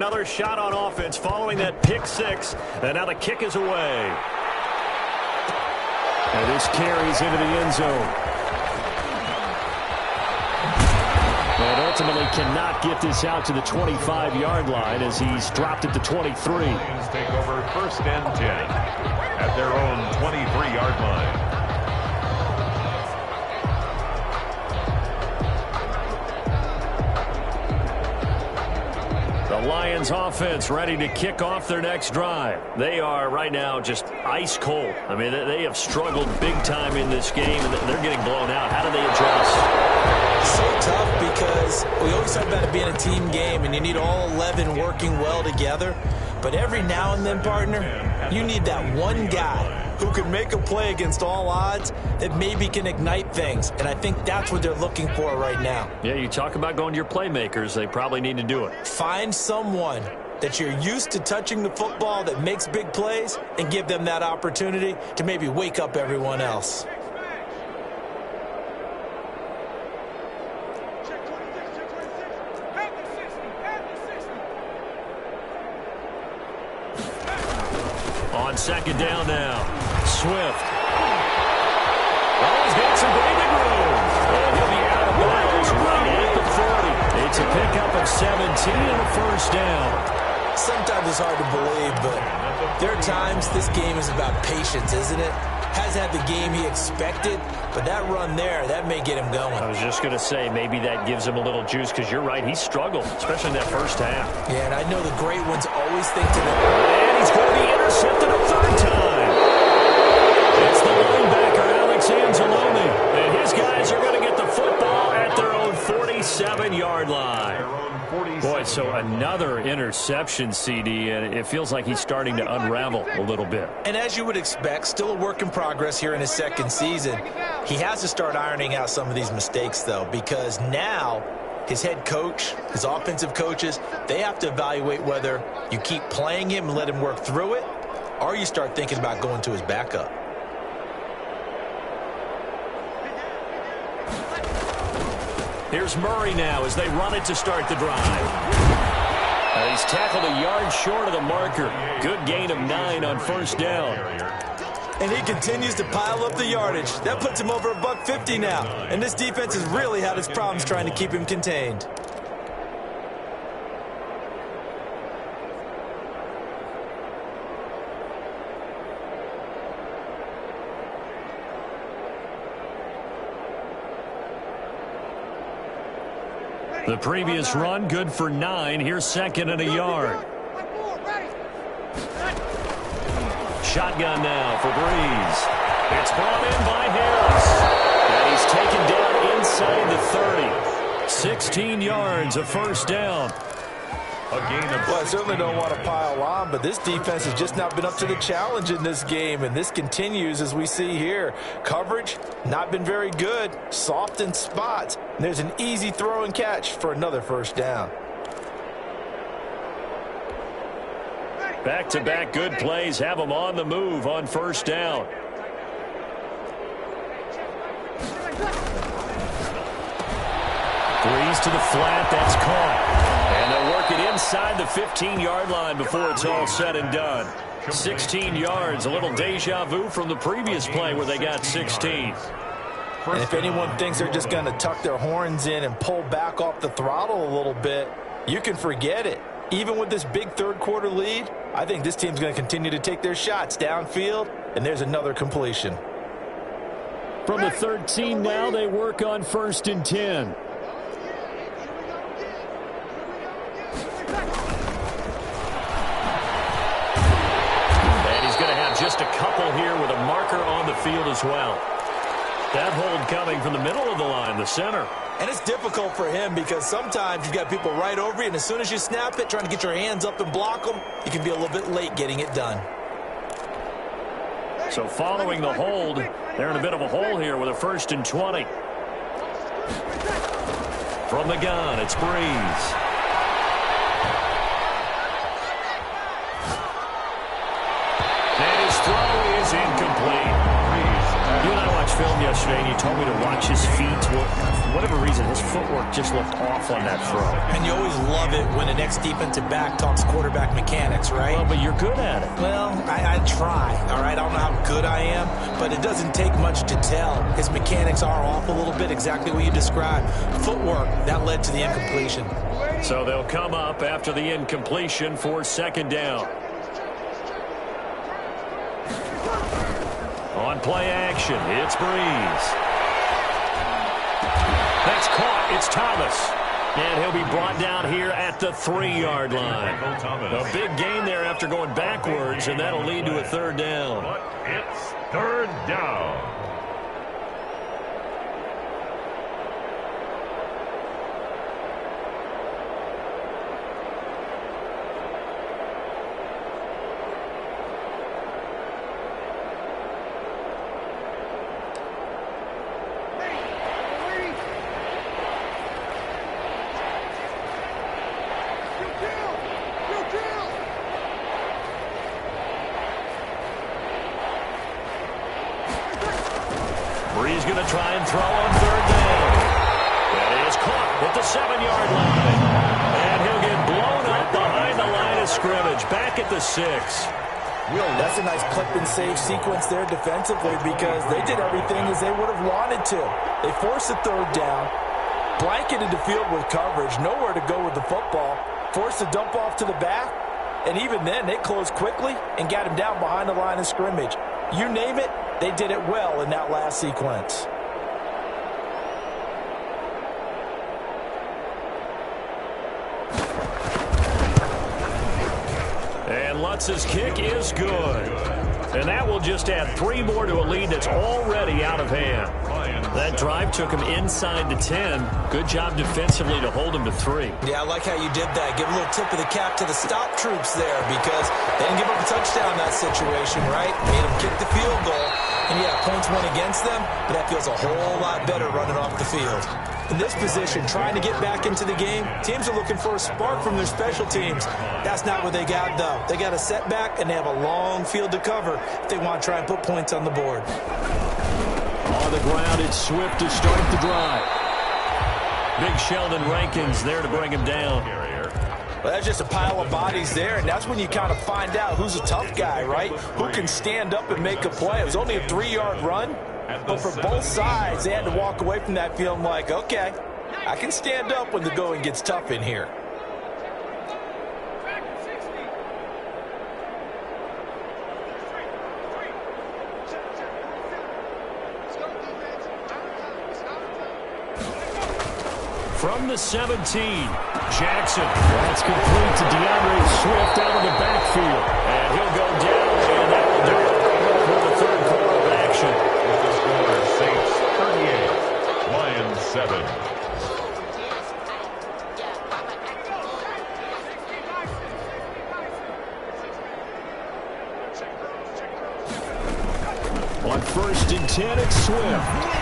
Another shot on offense following that pick six, and now the kick is away. And this carries into the end zone. And ultimately cannot get this out to the 25-yard line as he's dropped it to 23. Lions take over 1st and 10 at their own 23-yard line. The Lions offense ready to kick off their next drive. They are right now just ice cold. I mean, they have struggled big time in this game, and they're getting blown out. How do they adjust? So tough because we always talk about it being a team game, and you need all 11 working well together. But every now and then, partner, you need that one guy who can make a play against all odds that maybe can ignite things. And I think that's what they're looking for right now. Yeah, you talk about going to your playmakers. They probably need to do it. Find someone that you're used to touching the football that makes big plays and give them that opportunity to maybe wake up everyone else. On second down now, Swift. Oh, he's got some breathing room. And he'll be out of bounds right at the 40. It's a pickup of 17 and a first down. Sometimes it's hard to believe, but there are times this game is about patience, isn't it? Has had the game he expected, but that run there, that may get him going. I was just going to say, maybe that gives him a little juice, because you're right, he struggled, especially in that first half. Yeah, and I know the great ones always think to them. And he's going to be intercepted a third time. It's the linebacker, Alex Anzalone. And his guys are going to get the football at their own 47-yard line. Boy, so another interception, CD, and it feels like he's starting to unravel a little bit. And as you would expect, still a work in progress here in his second season. He has to start ironing out some of these mistakes, though, because now his head coach, his offensive coaches, they have to evaluate whether you keep playing him and let him work through it, or you start thinking about going to his backup. Here's Murray now as they run it to start the drive. He's tackled a yard short of the marker. Good gain of 9 on first down. And he continues to pile up the yardage. That puts him over $150 now. And this defense has really had its problems trying to keep him contained. The previous run, good for 9. Here's second and a yard. Shotgun now for Breeze. It's brought in by Harris. And he's taken down inside the 30. 16 yards, a first down. Well, I certainly don't want to pile on, but this defense has just not been up to the challenge in this game, and this continues as we see here. Coverage, not been very good, soft in spots, and there's an easy throw and catch for another first down. Back-to-back good plays have them on the move on first down. Breeze to the flat, that's caught. And they'll work it inside the 15-yard line before it's all said and done. 16 yards, a little deja vu from the previous play where they got 16. And if anyone thinks they're just going to tuck their horns in and pull back off the throttle a little bit, you can forget it. Even with this big third-quarter lead, I think this team's going to continue to take their shots downfield, and there's another completion. From the 13 now, they work on 1st and 10. Just a couple here with a marker on the field as well. That hold coming from the middle of the line, the center. And it's difficult for him because sometimes you've got people right over you, and as soon as you snap it, trying to get your hands up and block them, you can be a little bit late getting it done. So following the hold, they're in a bit of a hole here with a 1st and 20. From the gun, it's Breeze. And his throw is incomplete. You and I watched film yesterday, and you told me to watch his feet. Well, for whatever reason, his footwork just looked off on that throw. And you always love it when the next defensive back talks quarterback mechanics, right? Well, but you're good at it. Well, I try, all right? I don't know how good I am, but it doesn't take much to tell. His mechanics are off a little bit, exactly what you described. Footwork, that led to the incompletion. So they'll come up after the incompletion for second down. On play action, it's Breeze. That's caught. It's Thomas. And he'll be brought down here at the 3-yard line. A big gain there after going backwards, and that'll lead to a third down. But it's third down. Breeze going to try and throw on third down. That is caught at the 7-yard line. And he'll get blown up behind the line of scrimmage. Back at the 6. That's a nice clip and save sequence there defensively because they did everything as they would have wanted to. They forced the third down, blanketed the field with coverage, nowhere to go with the football, forced a dump off to the back, and even then they closed quickly and got him down behind the line of scrimmage. You name it, they did it well in that last sequence. And Lutz's kick is good. And that will just add 3 more to a lead that's already out of hand. That drive took him inside the 10. Good job defensively to hold him to 3. Yeah, I like how you did that. Give a little tip of the cap to the stop troops there because they didn't give up a touchdown in that situation, right? Made them kick the field goal. And yeah, points went against them, but that feels a whole lot better running off the field. In this position, trying to get back into the game, teams are looking for a spark from their special teams. That's not what they got, though. They got a setback, and they have a long field to cover if they want to try and put points on the board. On the ground, it's Swift to start the drive. Big Sheldon Rankins there to bring him down. Well, that's just a pile of bodies there, and that's when you kind of find out who's a tough guy, right? Who can stand up and make a play. It was only a 3-yard run, but for both sides, they had to walk away from that feeling like, okay, I can stand up when the going gets tough in here. From the 17, Jackson. That's complete to DeAndre Swift out of the backfield. And he'll go down, and that will do it for the third quarter of action. With the score, Saints 38, Lions 7. On 1st and 10, it's Swift.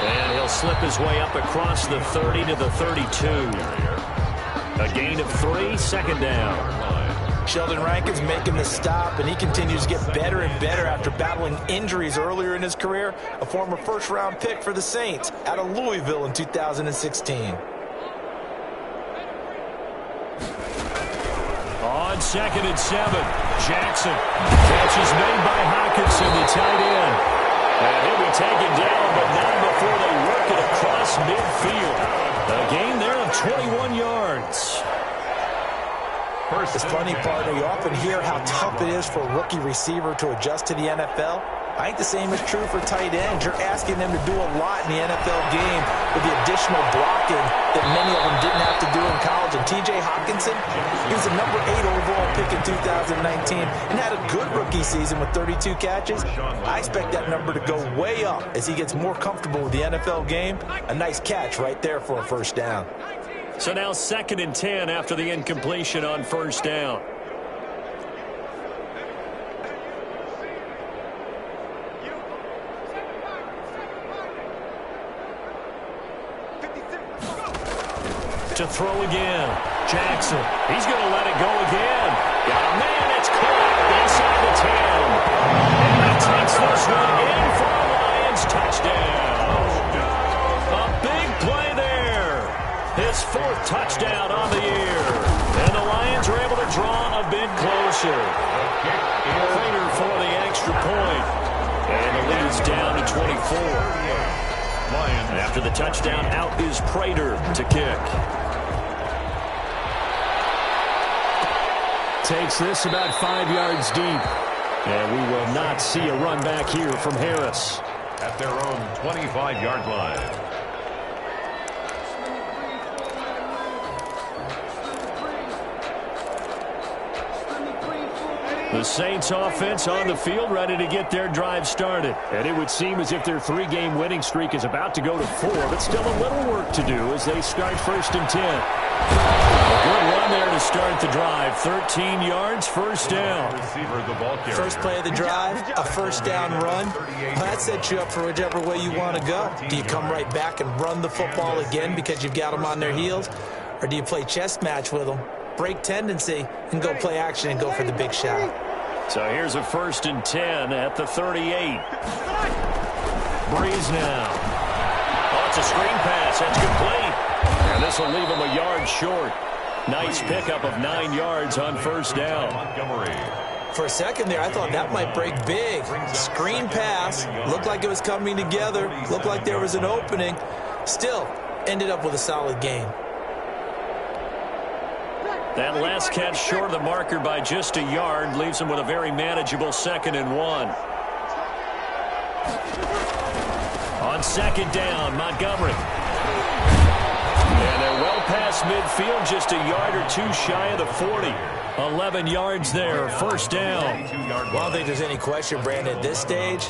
And he'll slip his way up across the 30 to the 32. A gain of 3, second down. Sheldon Rankins making the stop, and he continues to get better and better after battling injuries earlier in his career. A former first-round pick for the Saints out of Louisville in 2016. On 2nd and 7, Jackson. Catch is made by Hockenson, the tight end. And he'll be taken down, but not before they work it across midfield. A gain there of 21 yards. The funny part, you often hear how tough it is for a rookie receiver to adjust to the NFL. I think the same is true for tight ends. You're asking them to do a lot in the NFL game with the additional blocking that many of them didn't have to do in college. And T.J. Hockenson, he was the number 8 overall pick in 2019 and had a good rookie season with 32 catches. I expect that number to go way up as he gets more comfortable with the NFL game. A nice catch right there for a first down. So now 2nd and 10 after the incompletion on first down. To throw again. Jackson. He's going to let it go again. Got a man. It's caught inside the 10. And he takes this one in for a Lions touchdown. draw a bit closer. Prater for the extra point. And the lead is down to 24. After the touchdown, out is Prater to kick. Takes this about 5 yards deep. And we will not see a run back here from Harris. At their own 25-yard line. The Saints offense on the field, ready to get their drive started. And it would seem as if their 3-game winning streak is about to go to 4, but still a little work to do as they start 1st and 10. A good run there to start the drive. 13 yards, first down. First play of the drive, a first down run. Well, that sets you up for whichever way you want to go. Do you come right back and run the football again because you've got them on their heels? Or do you play chess match with them, break tendency, and go play action and go for the big shot? So here's a 1st and 10 at the 38. Breeze now. Oh, it's a screen pass. That's complete. And this will leave him a yard short. Nice pickup of 9 yards on first down. For a second there, I thought that might break big. Screen pass. Looked like it was coming together. Looked like there was an opening. Still, ended up with a solid game. That last catch short of the marker by just a yard leaves him with a very manageable 2nd and 1. On 2nd down, Montgomery. And they're well past midfield, just a yard or 2 shy of the 40. 11 yards there, first down. Well, I don't think there's any question, Brandon, at this stage,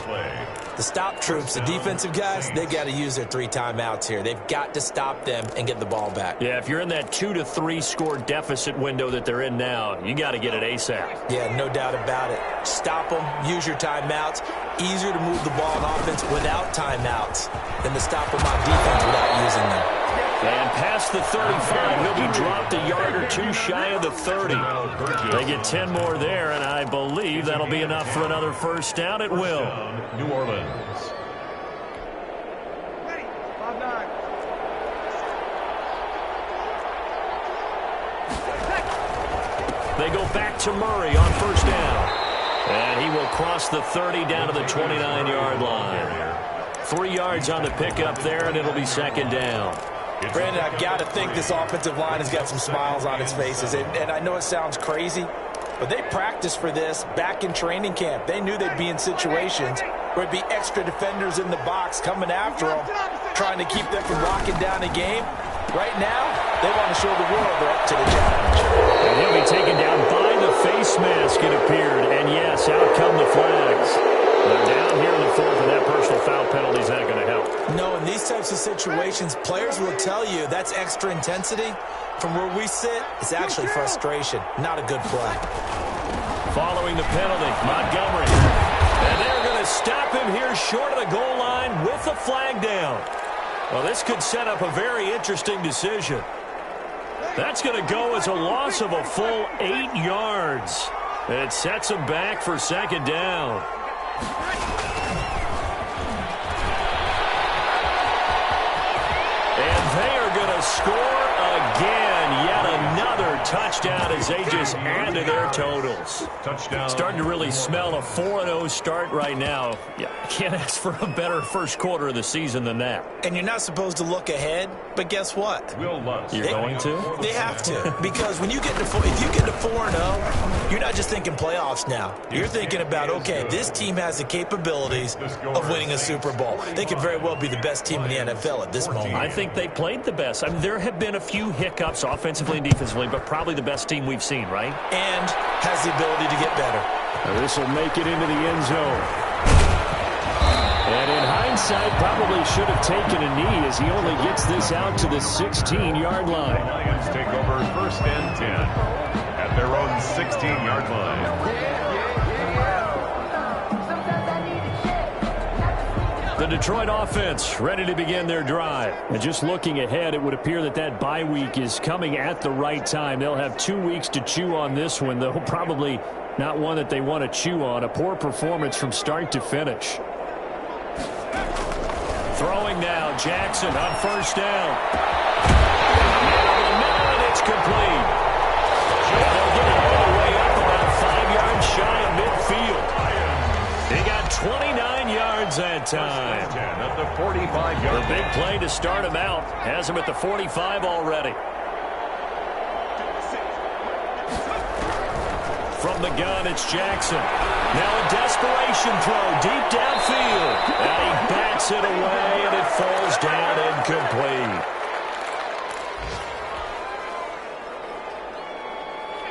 the stop troops, the defensive guys, they got to use their 3 timeouts here. They've got to stop them and get the ball back. Yeah, if you're in that 2 to 3 score deficit window that they're in now, you got to get it ASAP. Yeah, no doubt about it. Stop them, use your timeouts. Easier to move the ball on offense without timeouts than to stop them on defense without using them. And past the 35, he'll be dropped a yard or 2 shy of the 30. They get 10 more there, and I believe that'll be enough for another first down. It will. New Orleans. They go back to Murray on first down. And he will cross the 30 down to the 29-yard line. 3 yards on the pickup there, and it'll be 2nd down. Brandon, I've got to think this offensive line has got some smiles on its faces. And I know it sounds crazy, but they practiced for this back in training camp. They knew they'd be in situations where it'd be extra defenders in the box coming after them, trying to keep them from locking down a game. Right now, they want to show the world they're up to the challenge. And he'll be taken down by the face mask, it appeared. And yes, out come the flags. They're down here in the 4th, and that personal foul penalty is not going to help. No, in these types of situations, players will tell you that's extra intensity. From where we sit, it's actually frustration, not a good play. Following the penalty, Montgomery. And they're going to stop him here short of the goal line with the flag down. Well, this could set up a very interesting decision. That's going to go as a loss of a full 8 yards. It sets him back for 2nd down. And they are going to score again. Yet another touchdown as they just add to their totals. Touchdown. Starting to really smell a 4-0 start right now. Yeah, can't ask for a better first quarter of the season than that. And you're not supposed to look ahead, but guess what? Will Lutz. You're going to? They have to, because when you get to if you get to 4-0, you're not just thinking playoffs now. You're thinking about, okay, this team has the capabilities of winning a Super Bowl. They could very well be the best team in the NFL at this moment. I think they played the best. I mean, there have been a few hiccups offensively and defensively, but probably the best team we've seen, right? And has the ability to get better. This will make it into the end zone. And in hindsight, probably should have taken a knee as he only gets this out to the 16-yard line. Lions take over 1st and 10 at their own 16-yard line. The Detroit offense ready to begin their drive. And just looking ahead, it would appear that that bye week is coming at the right time. They'll have 2 weeks to chew on this one, though probably not one that they want to chew on. A poor performance from start to finish. Throwing now, Jackson on first down. And it's complete. They'll get it all the time. 10 at the 45-yard. The big play to start him out has him at the 45 already. From the gun, it's Jackson. Now a desperation throw deep downfield. And he bats it away, and it falls down incomplete.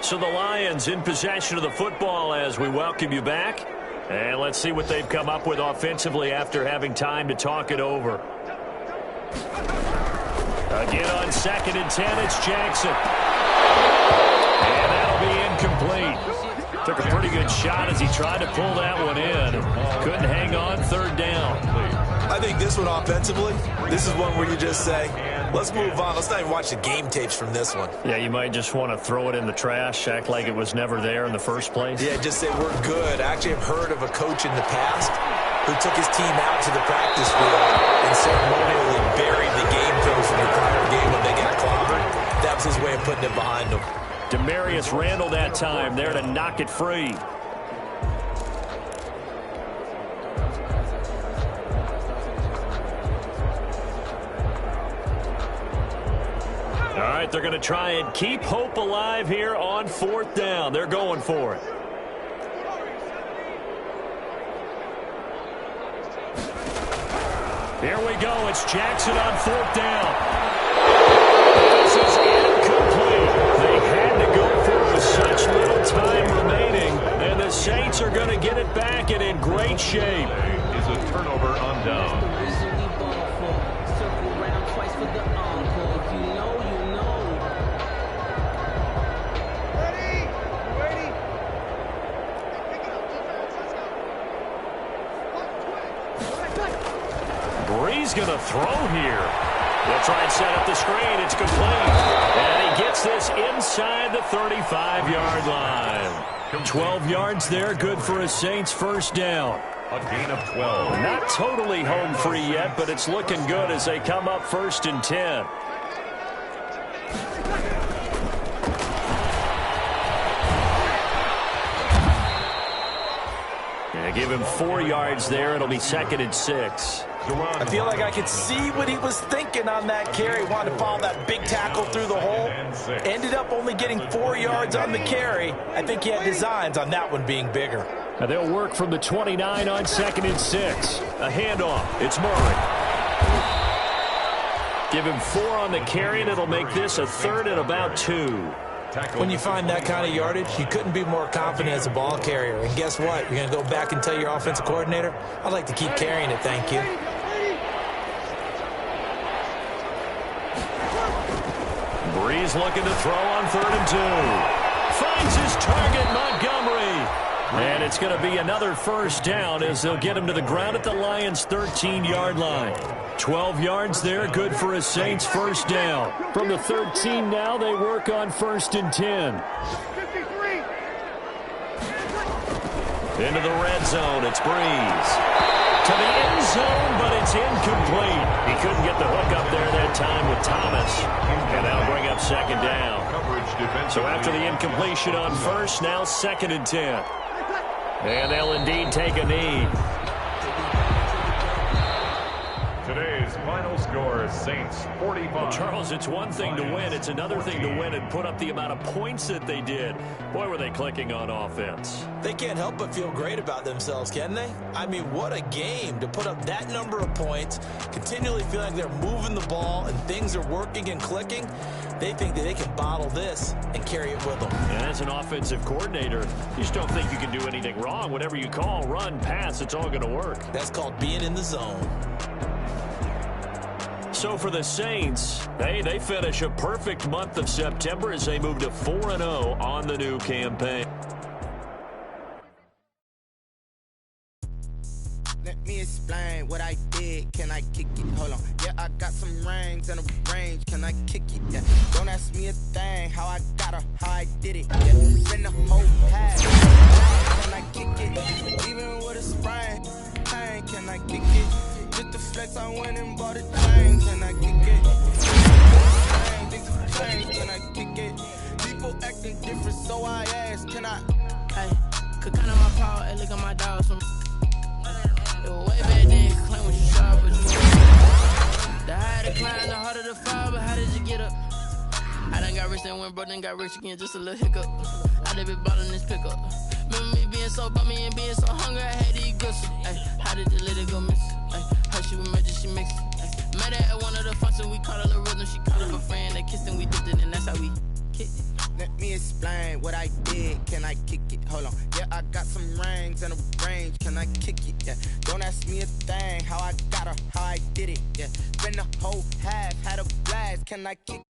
So the Lions in possession of the football as we welcome you back. And let's see what they've come up with offensively after having time to talk it over. Again on 2nd and 10, it's Jackson. And that'll be incomplete. Took a pretty good shot as he tried to pull that one in. Couldn't hang on 3rd down. I think this one offensively, this is one where you just say, let's move on. Let's not even watch the game tapes from this one. Yeah, you might just want to throw it in the trash, act like it was never there in the first place. Yeah, just say we're good. I actually have heard of a coach in the past who took his team out to the practice field and ceremonially buried the game film from the prior game when they got clobbered. That was his way of putting it behind them. Demarius Randall that time there to knock it free. All right, they're going to try and keep hope alive here on 4th down. They're going for it. Here we go. It's Jackson on 4th down. This is incomplete. They had to go for it with such little time remaining, and the Saints are going to get it back and in great shape. Is a turnover on down. Brees going to throw here. They'll try and set up the screen. It's complete. And he gets this inside the 35-yard line. 12 yards there, good for a Saints 1st down. A gain of 12. Not totally home free yet, but it's looking good as they come up 1st and 10. Yeah, give him 4 yards there. It'll be 2nd and 6. I feel like I could see what he was thinking on that carry. Wanted to follow that big tackle through the hole. Ended up only getting 4 yards on the carry. I think he had designs on that one being bigger. Now they'll work from the 29 on 2nd and 6. A handoff. It's Murray. Give him 4 on the carry, and it'll make this a 3rd and about 2. When you find that kind of yardage, you couldn't be more confident as a ball carrier. And guess what? You're going to go back and tell your offensive coordinator, I'd like to keep carrying it, thank you. Brees looking to throw on 3rd and 2. Finds his target, Montgomery. And it's going to be another 1st down as they'll get him to the ground at the Lions' 13-yard line. 12 yards there, good for a Saints 1st down. From the 13 now, they work on 1st and 10. Into the red zone, it's Brees. To the end zone, but it's incomplete. He couldn't get the hook up there that time with Thomas. And that'll bring up 2nd down. So after the incompletion on 1st, now 2nd and 10. And they'll indeed take a knee. Today's final score, Saints 45. Well, Charles, it's one thing to win. It's another thing to win and put up the amount of points that they did. Boy, were they clicking on offense. They can't help but feel great about themselves, can they? I mean, what a game to put up that number of points, continually feel like they're moving the ball and things are working and clicking. They think that they can bottle this and carry it with them. And as an offensive coordinator, you just don't think you can do anything wrong. Whatever you call, run, pass, it's all going to work. That's called being in the zone. So for the Saints, they finish a perfect month of September as they move to 4-0 on the new campaign. Let me explain what I did. Can I kick it? Hold on. Yeah, I got some rings and a range. Can I kick it? Yeah. Don't ask me a thing. How I got her, how I did it. Yeah. Spend the whole past. Can I kick it? Even with a sprain. Can I kick it? Just the flex, I went and bought a chain. Can I kick it? Things have changed. Can I kick it? People acting different, so I asked, can I? Hey, could count on my power and look at my dogs from way back then. I done got rich and went broke, then got rich again, just a little hiccup. I done been ballin' this pickup. Remember me being so bummy and being so hungry, I had to eat good. How did the lady go miss? How she was magic, she mixed. Met her at one of the functions, we caught a little rhythm. She called up a friend, they kissed and we dipped it, and that's how we kicked it. Let me explain what I did. Can I kick it? Hold on. Yeah, I got some rings and a range. Can I kick it? Yeah. Don't ask me a thing. How I got her, how I did it. Yeah. Spend the whole half, had a blast. Can I kick it?